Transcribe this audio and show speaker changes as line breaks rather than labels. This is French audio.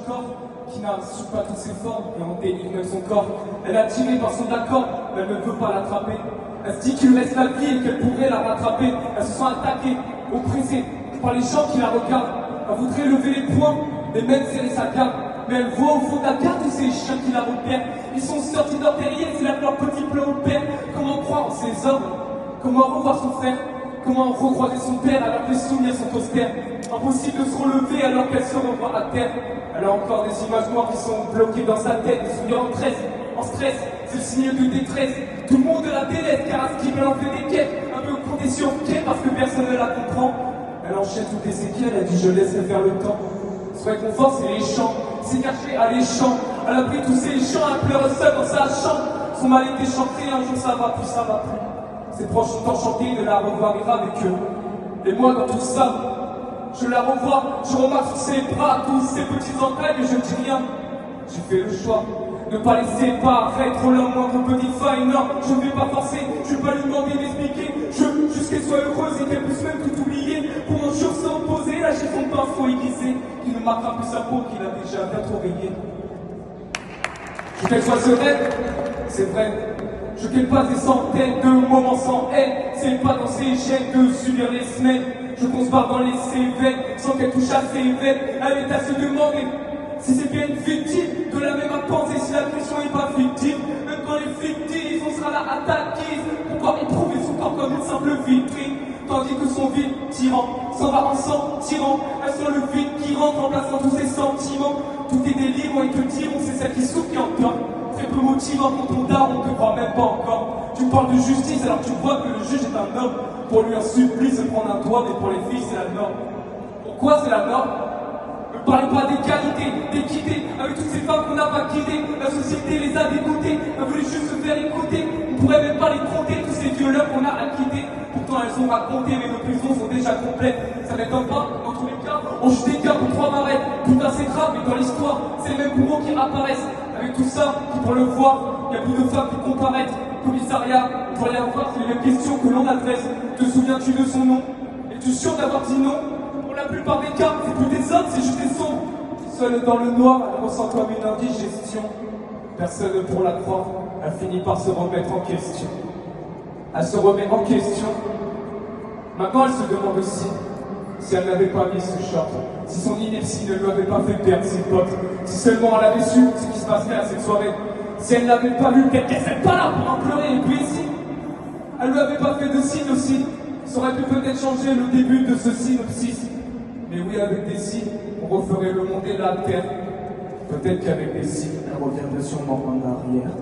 corps, qui n'assume pas toutes ses formes et en délivre même son corps. Elle a tiré par son accord, mais elle ne veut pas l'attraper. Elle se dit qu'il lui reste la vie et qu'elle pourrait la rattraper. Elle se sent attaquée, oppressée par les gens qui la regardent. Elle voudrait lever les poings et même serrer sa garde. Mais elle voit au fond de la carte tous ces chiens qui la repèrent. Ils sont sortis de leur terrier, c'est là que leur petit plan opère. Comment croire en ces hommes? Comment revoir son frère? Comment recroiser son père alors que les souvenirs sont austères? Impossible de se relever alors qu'elle se revoit à terre. Elle a encore des images noires qui sont bloquées dans sa tête, des souvenirs en stress, c'est le signe de détresse. Tout le monde la délaisse car à ce qu'il en fait des quêtes. Un peu compté sur quai parce que personne ne la comprend. Elle enchaîne toutes les séquelles, elle dit je laisserai faire le temps. Son réconfort c'est les chants, c'est caché à l'échant. Elle a pris tous ses chants, elle pleure seule dans sa chambre. Son mal était chanté, un jour ça va plus, ça va plus. Ses proches sont enchantés de la revoir vivre avec eux. Et moi dans tout ça, je la revois, je remarque sur ses bras tous ces petits entrailles, mais je ne dis rien. J'ai fait le choix de ne pas laisser paraître leur moindre petite faille. Non, je ne vais pas forcer, je ne vais pas lui demander d'expliquer. Juste qu'elle soit heureuse et qu'elle puisse même tout oublier. Pour un jour s'opposer, la chiffon de pinceau aiguisé qui ne marquera plus sa peau, qu'il a déjà bien trop rayé. Je veux qu'elle soit sereine, c'est vrai. Je qu'elle passe des centaines de moments sans haine. C'est pas dans ses gènes de subir les semaines. Je qu'on se barre dans les CV sans qu'elle touche à ses veines. Elle est à se demander si c'est bien une victime de la même à penser si la question est pas victime. Même quand les fictives, on sera là attaqués. Pourquoi éprouver son corps comme une simple vitrine? Tandis que son vide tyran s'en va en s'en-tirant. Elle sent le vide qui rentre en plaçant tous ses sentiments. Tout est délirant et te diront, c'est celle qui souffre qui entend. Très peu motivant quand on dort, on te croit même pas encore. Tu parles de justice alors tu vois que le juge est un homme. Pour lui un supplice de prendre un doigt, mais pour les filles c'est la norme. Pourquoi c'est la norme? Ne parlez pas d'égalité, d'équité, avec toutes ces femmes qu'on n'a pas quittées. La société les a dégoûtées, elle voulait juste se faire écouter. On pourrait même pas les compter, tous ces violeurs qu'on a acquittés. Pourtant elles ont raconté, mais nos prisons sont déjà complètes. Ça m'étonne pas, dans tous les cas, on jette des gars pour 3 barrettes. Putain c'est grave, mais dans l'histoire, c'est les mêmes poumons qui apparaissent. Avec tout ça, qui pour le voir, y a plus de femmes qui comparaissent. Commissariat, pour rien voir, c'est les mêmes questions que l'on adresse. Te souviens-tu de son nom? Es-tu sûr d'avoir dit non? Pour la plupart des cas, c'est plus des hommes, c'est juste des sons. Seule dans le noir, elle ressent comme une indigestion. Personne pour la croire, elle finit par se remettre en question. Elle se remet en question. Maintenant, elle se demande aussi si elle n'avait pas mis ce short, si son ineptie ne lui avait pas fait perdre ses potes, si seulement elle avait su ce qui se passerait à cette soirée, si elle n'avait pas vu qu'elle serait pas là pour en pleurer, et puis ici, elle lui avait pas fait de signe aussi, ça aurait pu peut-être changer le début de ce synopsis. Mais oui, avec des signes, on referait le monde et la terre. Peut-être qu'avec des signes, elle reviendrait sûrement en arrière.